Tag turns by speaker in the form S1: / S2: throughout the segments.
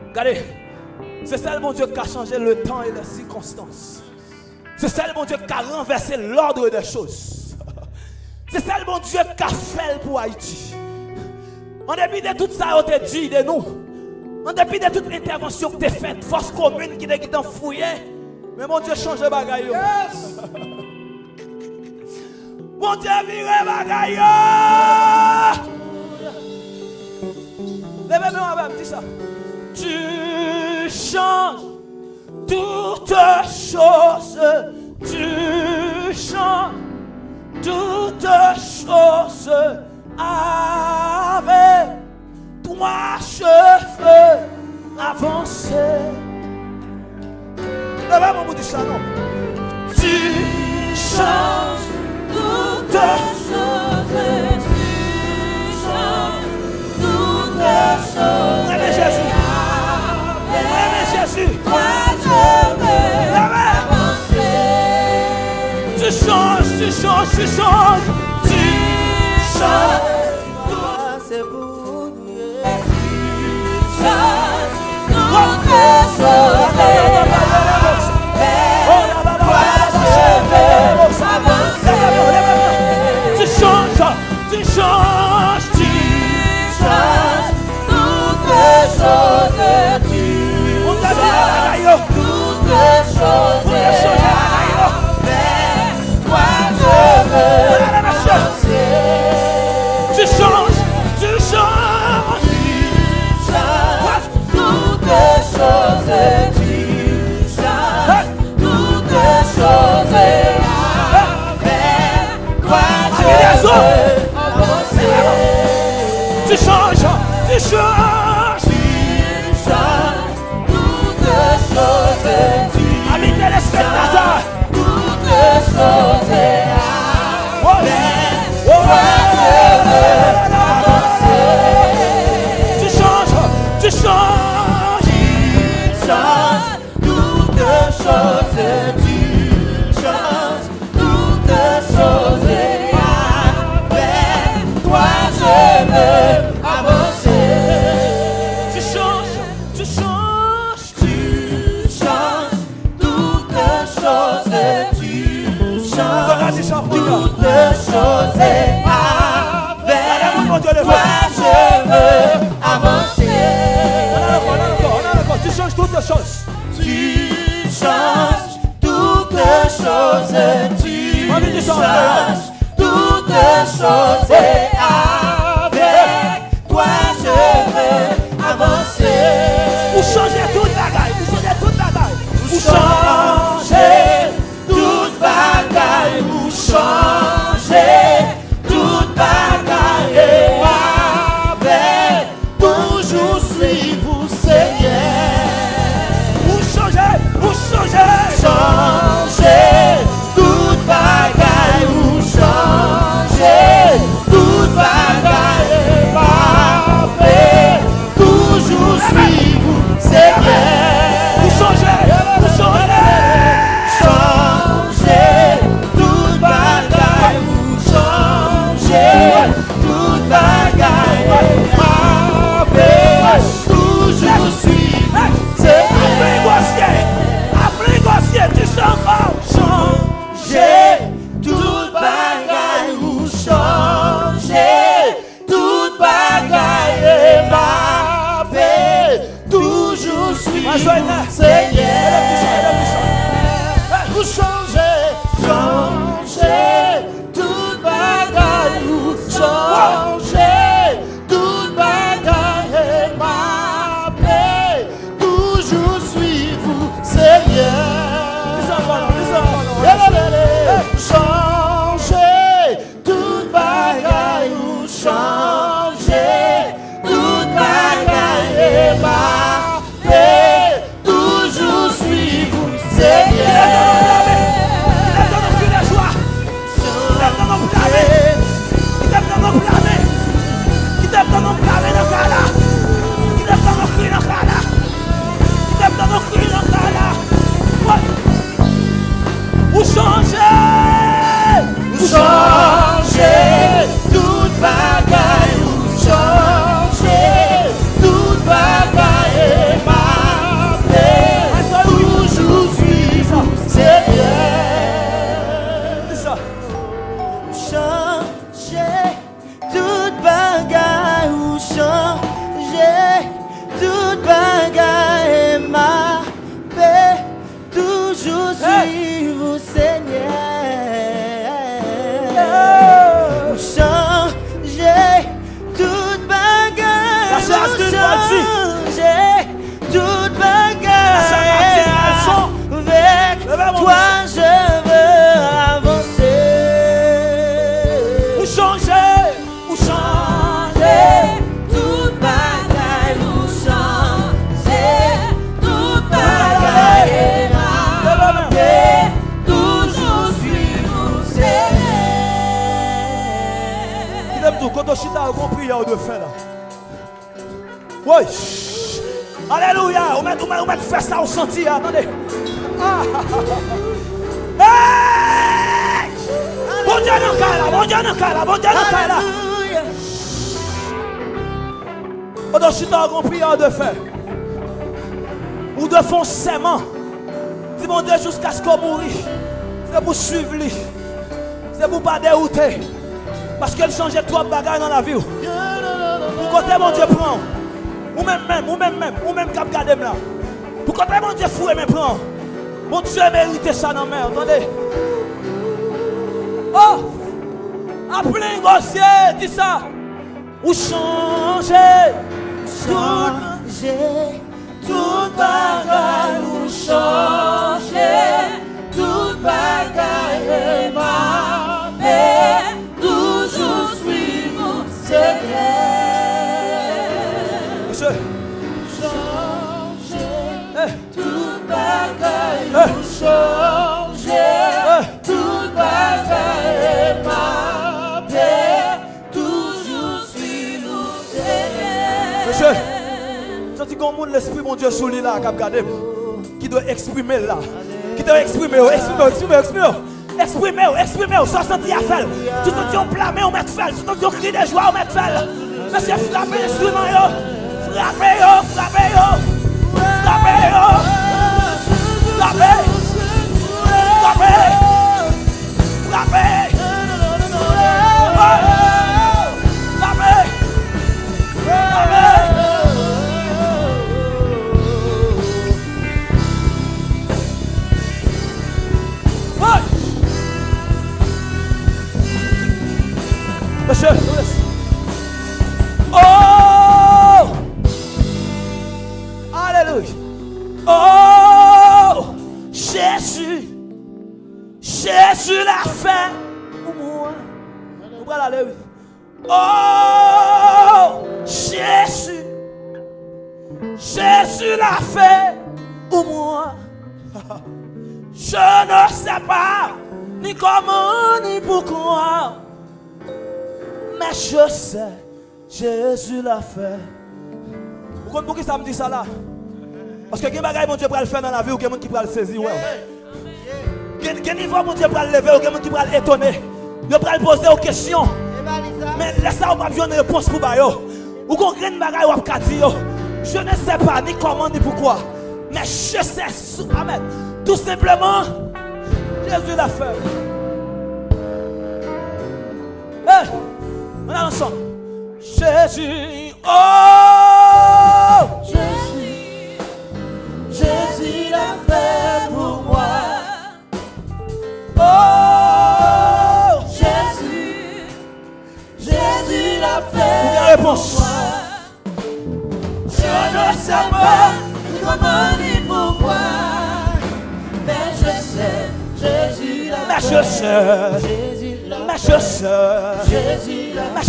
S1: Regardez, c'est ça le bon Dieu qui a changé le temps et les circonstances. C'est ça le bon Dieu qui a renversé l'ordre des choses. C'est ça le bon Dieu qui a fait pour Haïti. En dépit de tout ça, on te dit de nous. En dépit de toute intervention que tu as faite, force commune qui t'a fouillé. Mais mon Dieu change le bagaille. Yes. Mon Dieu vire bagaille. Levez-moi avec dis ça. Tu changes toutes choses. Tu changes toutes choses avec trois cheveux avancés. Levez-moi pour dire ça non. Tu changes toutes choses. Tu changes toutes choses. Aimez Jésus. Aimez Jésus. Toi je veux avancer. Tu changes, tu changes, tu changes. Tu changes. C'est pour Dieu. Tu changes toutes choses. Tu changes, tu changes, tu changes toutes choses. Tu changes toutes choses. Toi je veux avancer. Tu changes, tu changes, tu changes toutes choses. Tu changes toutes choses. Tu changes, tu changes, tu changes toutes choses. Amis téléspectateurs, toutes choses. Tu changes, tu changes, tu changes toutes choses. Tu changes toutes choses. Je veux avancer. Tu changes, tu changes, tu changes toutes choses. Tu changes toutes choses. Avec toi je veux avancer. Tu changes toutes choses. Tu changes toutes choses. Tu changes toutes choses. Vous changez toute bagaille, vous changez toute bagaille. Vous changez toute bagaille, vous changez toute bagaille. Avec toujours suivre vous Seigneur. Vous changez toute bagaille, vous changez toute bagaille. Toujours suivre Seigneur. Vous changez toute bagaille, vous changez toute bagaille. Toujours suivre Seigneur. Après tu changer toute bagaille, vous changez toute bagaille. Toujours suivre Seigneur. Vous changez toute bagaille, vous changez toute bagaille. Ma paix, toujours suivre Seigneur. Changez toute bagaille, vous changez toute bagaille. Ma paix, toujours prière de fin là. Oui. Alléluia. On met faire ça au sentier. Attendez. Ah. Hey! Bon Dieu dans le cas là. Bon Dieu dans le cas là. Bon Dieu dans le cas là. On doit chuter en prière de fin. Ou de fond serment. Dis mon Dieu jusqu'à ce qu'on mourit. C'est pour suivre lui. C'est pour ne pas dérouter. Parce qu'elle changeait trop de bagages dans la vie. Pour côté mon Dieu prend. Ou même cap garder là. Pour côté mon Dieu fouet mais prend. Mon Dieu mérite ça dans la mer. Attendez. Oh! Appelez un gossier, dis ça. Ou changer. Tout bagaille ou changer. Tout bagaille ma paix. Toujours suivre Seigneur. Monsieur. Changer. Tout bagaille ou changer. Tout bagaille ma paix. Toujours suivre Seigneur. Monsieur. Senti qu'on monde l'esprit mon Dieu sous lui là, qui doit exprimer là. Qui doit exprimer, sans sentir à faire. Tout le temps on blâme, on met faire. Tout le temps on crie de joie, on met faire. Monsieur, frappez l'instrument, frappez. Monsieur, oh, alléluia, oh, Jésus l'a fait pour moi. Vous pouvez aller, oui. Oh, Jésus l'a fait pour moi. Je ne sais pas ni comment ni pourquoi. Mais je sais, Jésus l'a fait. Vous comprenez pourquoi ça me dit ça là? Parce que quel bagage mon Dieu peut le faire dans la vie ou quelqu'un qui peut le saisir. Quel niveau mon Dieu peut le lever ou quelqu'un qui peut l'étonner. Il peut le poser aux questions. Mais laissez ça, on va besoin de réponse pour vous. Ou qu'on crée une bagage ou on va dire. Je ne sais pas ni comment ni pourquoi. Mais je sais, amen. Tout simplement, Jésus l'a fait. Hey! On est ensemble. Jésus, oh! Jésus l'a fait pour moi. Oh! Jésus l'a fait pour moi. Je ne sais pas comment ni pourquoi. Mais je sais, Jésus l'a fait. Mais je sais, Jésus l'a fait.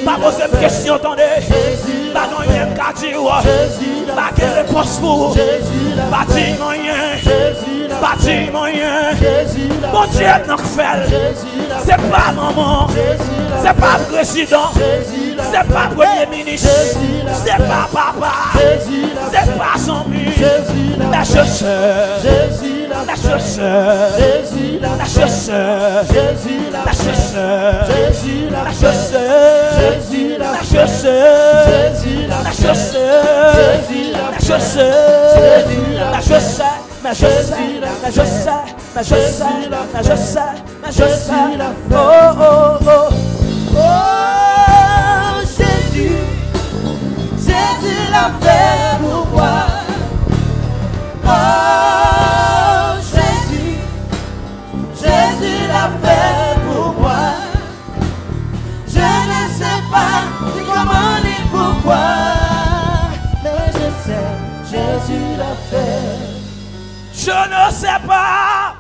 S1: Pas poser de question, attendez. Pas non rien qu'à dire. Pas de réponse pour. Pas dire rien. Pas dire rien. Mon Dieu n'a fait. C'est pas maman. C'est pas président. C'est pas premier ministre. C'est pas papa. C'est pas son mur. La chausseur. La chausseur. La chausseur. La chausseur. La chausseur. La chausseur. La chausseur. La chausseur. La chausseur. Mais je sais, oh, oh, oh, oh, Jésus l'a fait pour moi. Oh, Jésus l'a fait pour moi. Je ne sais pas ni comment ni pourquoi, mais je sais, Jésus l'a fait. Je ne sais pas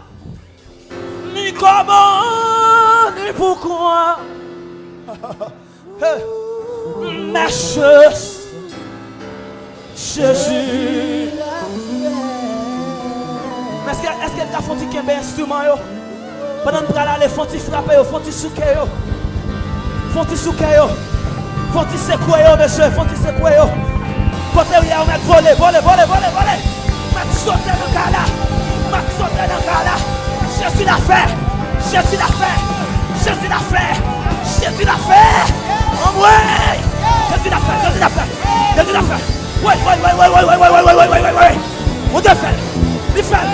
S1: ni comment ni pourquoi. Hey. Mais Jésus. Mais est-ce qu'elle a fait un instrument? Pendant que nous allons faire frapper, faire souquer, faire souquer, faire secouer, monsieur, faire secouer. Côté où il y a un voler. M'a sauté dans le cas là. Jésus l'a fait. Jésus l'a fait. Jésus l'a fait. Jésus l'a fait. En vrai. Jésus l'a fait. Jésus l'a fait. Jésus l'a fait. Ouais. Mon Dieu fait. Il fait.